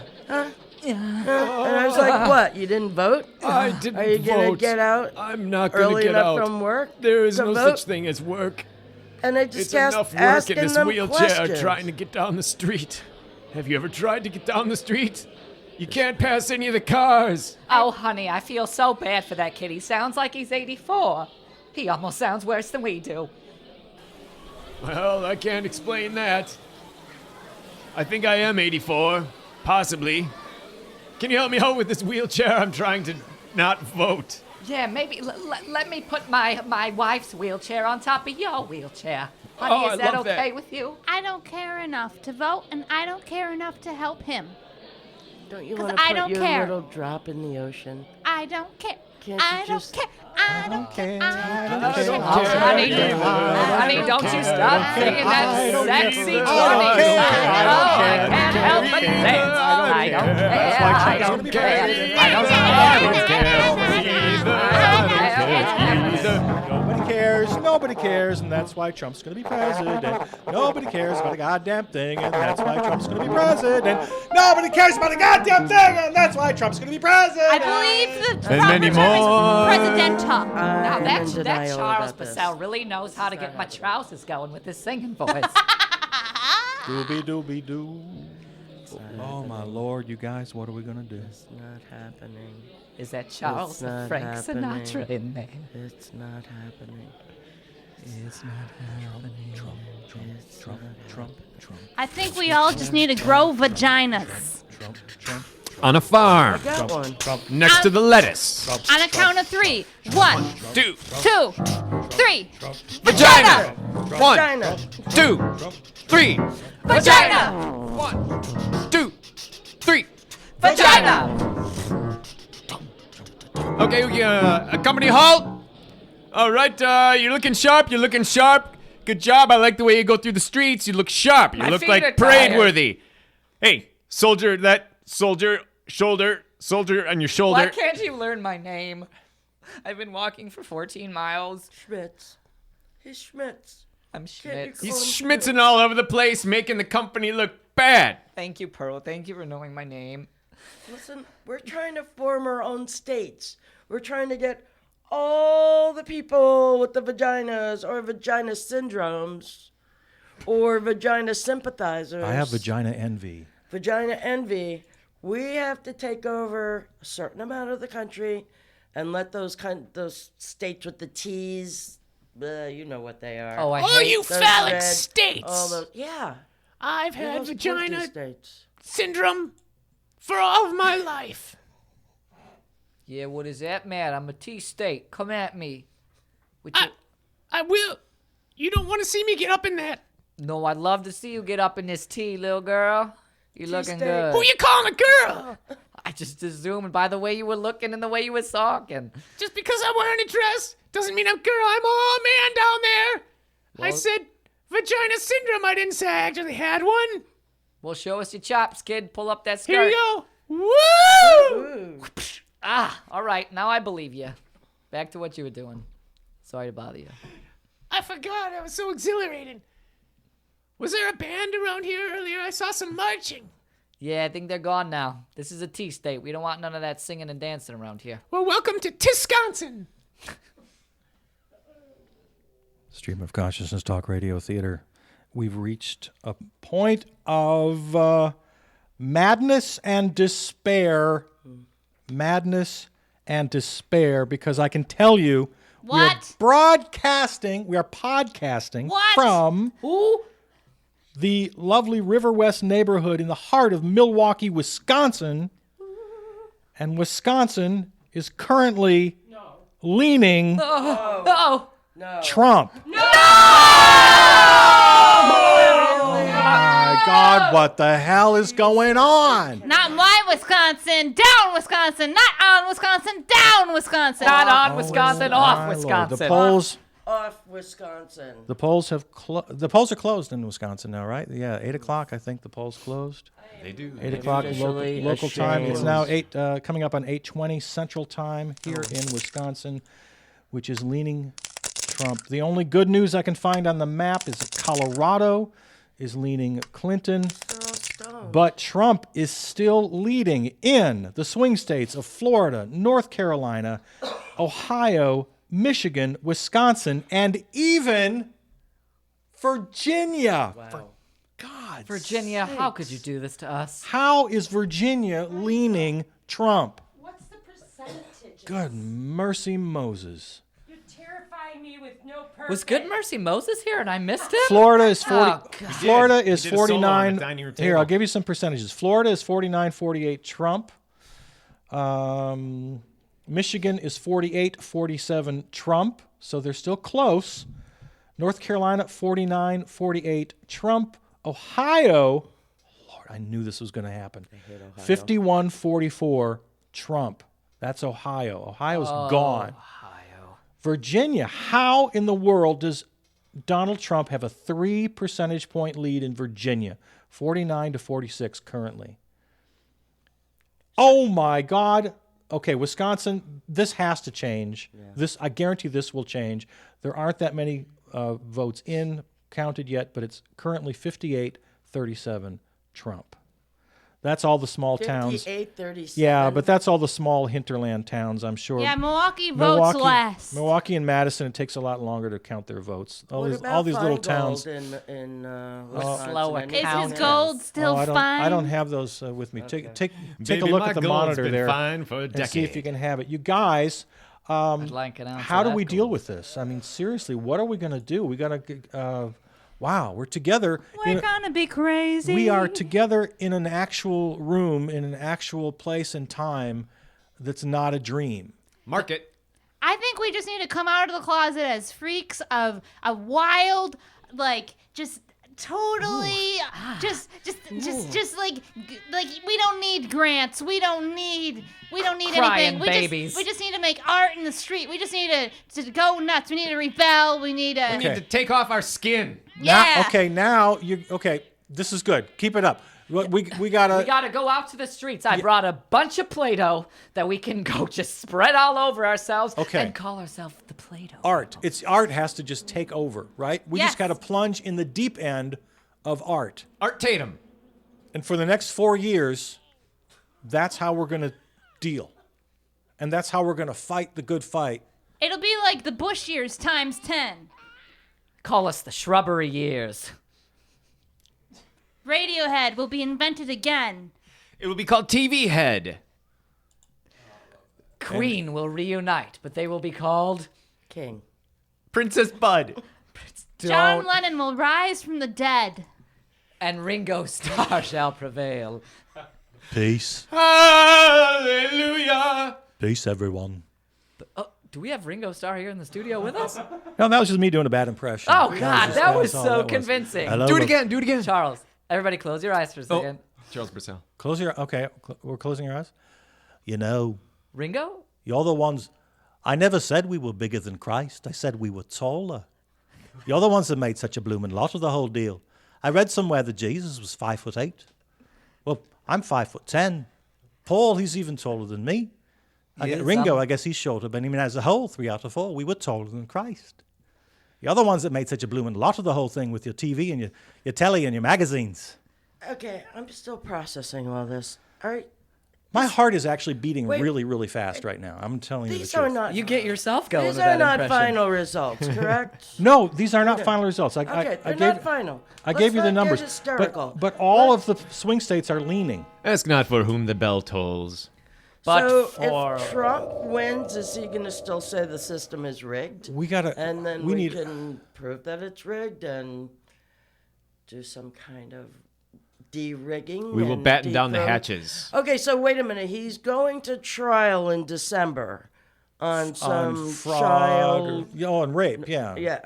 and I was like, what? You didn't vote? I didn't Are you going to get out I'm not going to early get enough out. from work? There is to no vote? such thing as work. And I just It's asked, enough work asking in this them wheelchair questions. trying to get down the street. Have you ever tried to get down the street? You can't pass any of the cars. Oh, honey, I feel so bad for that kid. He sounds like he's 84. He almost sounds worse than we do. Well, I can't explain that. I think I am 84. Possibly. Can you help me out with this wheelchair? I'm trying to not vote. Yeah, maybe let me put my wife's wheelchair on top of your wheelchair. Honey, Oh, I is that love that. okay with you? I don't care enough to vote, and I don't care enough to help him. Don't you 'Cause want to I put don't your care. little drop in the ocean? I don't care. Can't I you don't just... care. I don't care. I don't care. Oh, honey, don't you stop singing that sexy 20s. I can't help but dance. I don't care. I don't care. Nobody cares, nobody cares, and that's why Trump's going to be president. Nobody cares about a goddamn thing, and that's why Trump's going to be president. Nobody cares about a goddamn thing, and that's why Trump's going to be president. I believe the And many proper term more. is presidential. Now I'm that in Charles denial about this. Bursell really knows how to get my trousers going with his singing voice. Doobie doobie doo. Oh my lord, you guys, what are we going to do? It's not happening. Is that Charles It's not Frank happening. Sinatra in there? It's not happening. It's not happening. Trump, Trump, It's Trump, not Trump, Trump, I think we all just need to grow vaginas. Trump, Trump. On a farm, Got one. next to the lettuce. On a count of 3. 1, 2. 2, 3. Vagina. 1, China. 2, 3. Vagina! 1, 2, 3. Vagina! Okay, a company halt. All right, you're looking sharp. You're looking sharp. Good job. I like the way you go through the streets. You look sharp. You My look feet are like tired. parade worthy. Hey, soldier, soldier on your shoulder. Why can't you learn my name? I've been walking for 14 miles. Schmitz. He's Schmitz. I'm Can't Schmitz. you He's call him schmitzing all over the place, making the company look bad. Thank you, Pearl. Thank you for knowing my name. Listen, we're trying to form our own states. We're trying to get all the people with the vaginas or vagina syndromes or vagina sympathizers. I have vagina envy. Vagina envy. We have to take over a certain amount of the country and let those states with the T's, you know what they are. Oh, I Oh, hate you Those phallic red- states. All those, yeah. I've had Those vagina pointy states. syndrome for all of my life. Yeah, what is that, man? I'm a T-State. Come at me. With I, your- I will. You don't want to see me get up in that. No, I'd love to see you get up in this tea, little girl. You're looking T-State. good. Who you calling a girl? I just assumed by the way you were looking and the way you were talking. Just because I'm wearing a dress doesn't mean I'm girl. I'm all man down there. I Well- said vagina syndrome. I didn't say I actually had one. Well, show us your chops, kid. Pull up that skirt. Here you go. Woo! Ooh. Ah, all right. Now I believe you. Back to what you were doing. Sorry to bother you. I forgot. I was so exhilarated. Was there a band around here earlier? I saw some marching. Yeah, I think they're gone now. This is a T-State. We don't want none of that singing and dancing around here. Well, welcome to Tisconsin. Stream of Consciousness Talk Radio Theater. We've reached a point of madness and despair. Madness and despair, because I can tell you we are What? broadcasting, we are podcasting What? from the lovely River West neighborhood in the heart of Milwaukee, Wisconsin. And Wisconsin is currently leaning Oh, Trump. My God, what the hell is going on? Not my Wisconsin. Down Wisconsin. Not on Wisconsin. Down Wisconsin. not on Wisconsin, off My Lord. Wisconsin. Off Wisconsin. The polls have the polls are closed in Wisconsin now, right? Yeah, 8:00. I think the polls closed. They do. 8:00 Officially local time. It's ashamed. now coming up on 8:20 Central Time here in Wisconsin, which is leaning Trump. The only good news I can find on the map is that Colorado is leaning Clinton, but Trump is still leading in the swing states of Florida, North Carolina, Ohio, Michigan, Wisconsin, and even Virginia. For God's Virginia, how could you do this to us? How is Virginia leaning Trump? What's the percentage? Good mercy Moses. You're terrifying me with no purpose. Was Good Mercy Moses here and I missed it? Florida is 40. Oh, God. Florida He is did a solo on the 49. dining room Here, table. I'll give you some percentages. Florida is 49-48 Trump. Michigan is 48-47 Trump. So they're still close. North Carolina 49-48 Trump. Ohio, Lord I knew this was going to happen. hate Ohio. 51-44 Trump. That's Ohio. Ohio's gone. Ohio. Virginia. How in the world does Donald Trump have a 3 percentage point lead in Virginia? 49-46 currently. Oh my God. Okay, Wisconsin, this has to change. I guarantee this will change. There aren't that many votes counted yet, but it's currently 58-37 Trump. That's all the small towns. 58-37. Yeah, but that's all the small hinterland towns, I'm sure. Yeah, Milwaukee votes less. Milwaukee and Madison, it takes a lot longer to count their votes. All What these, about all these little Feingold towns. in slow Wisconsin? Is his gold still I fine? don't have those with me. Take a Baby, look my at the gold's monitor been there fine for a and see if decade. you can have it. You guys, I'd like an ounce how of do that we deal gold. with this? I mean, seriously, what are we going to do? We got to. Wow, we're together. We're gonna be crazy. We are together in an actual room, in an actual place and time that's not a dream. Mark it. I think we just need to come out of the closet as freaks of a wild, like, just totally, just like we don't need grants. We don't need Crying anything. babies. We just need to make art in the street. We just need to go nuts. We need to rebel. We need to. We need to take off our skin. Yeah. Now you. Okay, this is good. Keep it up. We gotta. We gotta go out to the streets. I brought a bunch of Play-Doh that we can go just spread all over ourselves and call ourselves the Play-Doh. Art. Art has to just take over, right? We just got to plunge in the deep end of art. Art Tatum. And for the next 4 years, that's how we're going to deal. And that's how we're going to fight the good fight. It'll be like the Bush years times 10. Call us the Shrubbery Years. Radiohead will be invented again. It will be called TV Head. Queen will reunite, but they will be called King. Princess Bud. John Lennon will rise from the dead. And Ringo Starr shall prevail. Peace. Hallelujah. Peace, everyone. Do we have Ringo Starr here in the studio with us? No, that was just me doing a bad impression. Oh, God, that was all so that convincing. Hello, Do it again. Do it again. Charles, everybody close your eyes for a second. Charles Bursell. Close your. Okay, we're closing your eyes. You know, Ringo? you're the ones. I never said we were bigger than Christ. I said we were taller. You're the ones that made such a blooming lot of the whole deal. I read somewhere that Jesus was 5'8". Well, I'm 5'10". Paul, he's even taller than me. Ringo, I guess he's shorter, but I mean, as a whole, 3 out of 4, we were taller than Christ. You're the ones that made such a blooming lot of the whole thing with your TV and your telly and your magazines. Okay, I'm still processing all this. All right, My heart is actually beating Wait. really, really fast right now. I'm telling you the these truth. are not. You get yourself going These with are that not impression. final results, correct? No, these are not final results. Okay, they're not final. I gave you the Let's not get numbers, hysterical. but all of the swing states are leaning. Ask not for whom the bell tolls. But so for if Trump wins, is he going to still say the system is rigged? We gotta. And then we we need. can prove that it's rigged and do some kind of de-rigging. We will and batten down the defro- hatches. Okay, so wait a minute. He's going to trial in December on some on fraud child. and rape. Yeah. Yeah.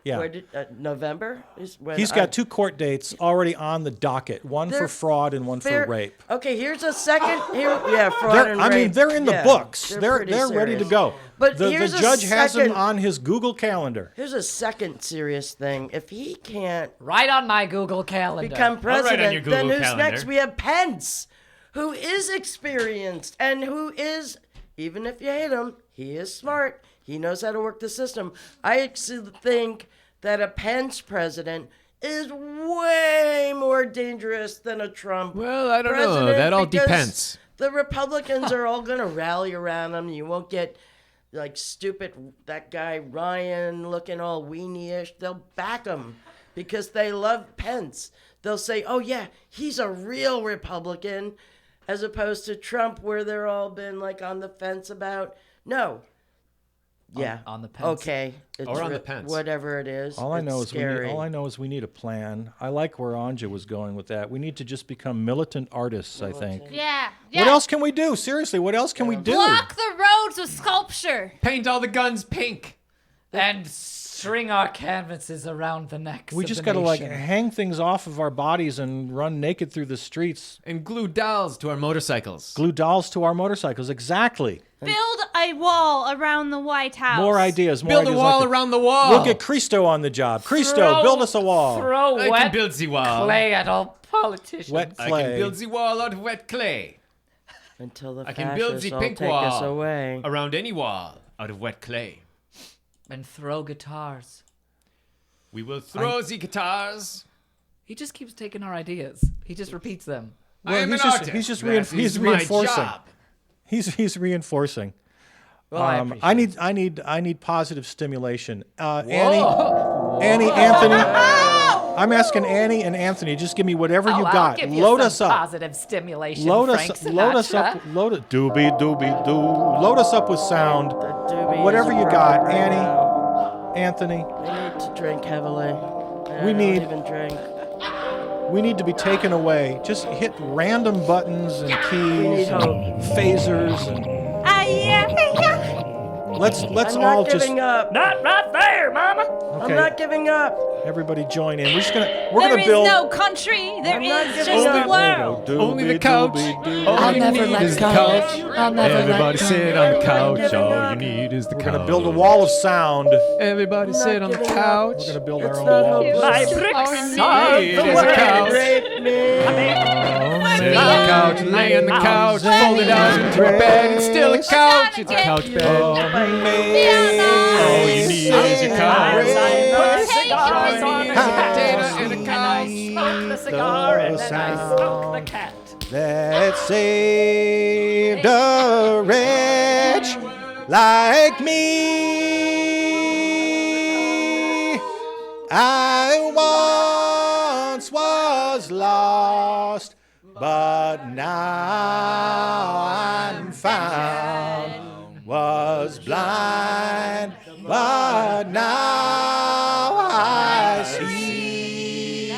Yeah. Where did, November is when He's got 2 court dates already on the docket. One for They're fraud and one for Fair- rape. Okay, here's a second. Fraud and rape. I mean, they're in the Yeah, books. They're pretty ready to serious. go. But the here's a judge has them second- on his Google Calendar. Here's a second serious thing. If he can't right on my Google Calendar. become I'll write president, on your Google then who's Calendar. next? We have Pence, who is experienced and who is, even if you hate him, he is smart. He knows how to work the system. I actually think that a Pence president is way more dangerous than a Trump Well, I don't know. president That all because depends. The Republicans are all going to rally around him. You won't get like stupid, that guy Ryan looking all weenie-ish. They'll back him because they love Pence. They'll say, oh yeah, he's a real Republican, as opposed to Trump where they're all been like on the fence about. No. Yeah. On the Pence. Okay. It's Or on the Pence. Whatever it is. All I know it's is scary. we need a plan. I like where Anja was going with that. We need to just become militant artists, I think. Yeah. What else can we do? Seriously, what else can we do? Block the roads with sculpture. Paint all the guns pink. And String our canvases around the necks. We of just the got to like nation. hang things off of our bodies and run naked through the streets. And glue dolls to our motorcycles. Glue dolls to our motorcycles. Exactly. Build a wall around the White House. More ideas. More Build a ideas wall like that. around the wall. We'll get Christo on the job. Christo, build us a wall. Throw I wet can build the wall. clay at all politicians. Wet I clay. can build the wall out of wet clay. Until the I can build fascists the all pink take us wall away. around any wall out of wet clay. And throw guitars. We will throw the guitars. He just keeps taking our ideas. He just repeats them. I am he's an just- artist. he's just That reinf- he's is my reinforcing. job. He's reinforcing. Well, I I need positive stimulation. Annie, Anthony. I'm asking Annie and Anthony. Just give me whatever you I'll got. give you Load some us up. Positive stimulation. Load Frank us up. Sinatra. Load it. Doobie doobie doo. Load us up with sound. The doobie Whatever is you got, right Annie, now. Anthony. We need to drink heavily. We I need- don't even drink. We need to be taken away. Just hit random buttons and need keys and hope. phasers and let's I'm all not just giving up. Not right there, Mama. I'm not giving up. everybody join in. We're There gonna is build no country. There I'm not is giving just up. the world. Only the couch. All I'll you never need let is the go. couch. I'll never Everybody let go. sit on the couch. giving All up. you need is the We're couch. gonna build a wall of sound. Everybody sit on the giving up. couch. We're gonna build It's our own not wall. hopeless. My All you bricks need are is the a way. couch. Rape me. Sit on the couch, lay on the couch, fold it out into a bed. It's still a couch. It's a couch bed. All you need is a couch. Put cigars on Need the a cat. potato and a And I couch. smoke the cigar and then I smoke the cat. That saved a wretch like me. I once was lost, but now I'm found. Was blind, but now I see.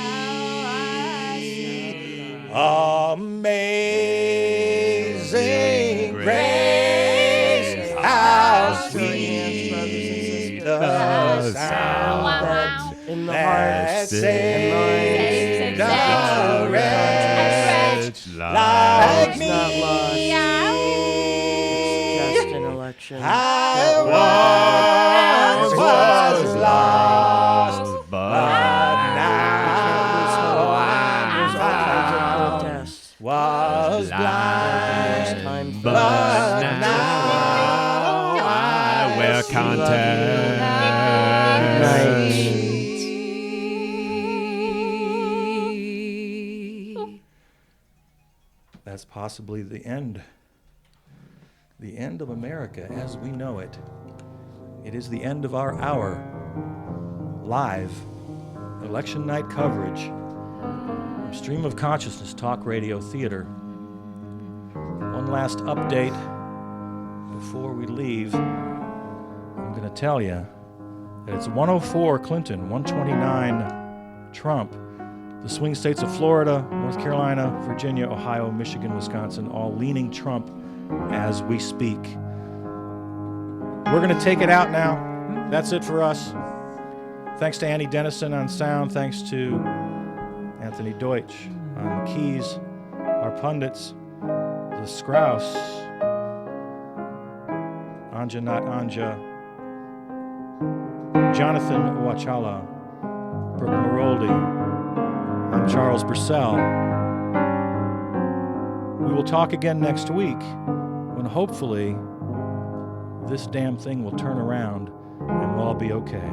Amazing grace, how sweet the sound In the that heart. saved a wretch like It's not lost. me. It's just an election. I once was lost, but now I'm found. Protests. Was blind, Time but now I wear see. That's possibly the end. The end of America as we know it. It is the end of our hour. Live election night coverage from Stream of Consciousness Talk Radio Theater. One last update before we leave. I'm going to tell you that it's 104 Clinton, 129 Trump. The swing states of Florida, North Carolina, Virginia, Ohio, Michigan, Wisconsin, all leaning Trump as we speak. We're going to take it out now. That's it for us. Thanks to Annie Dennison on sound. Thanks to Anthony Deutsch on the keys. Our pundits, the Scrouse, Anja Not Anja, Jonathan Wachala, Brooke Maroldi. I'm Charles Bursell. We will talk again next week when hopefully this damn thing will turn around and we'll all be okay.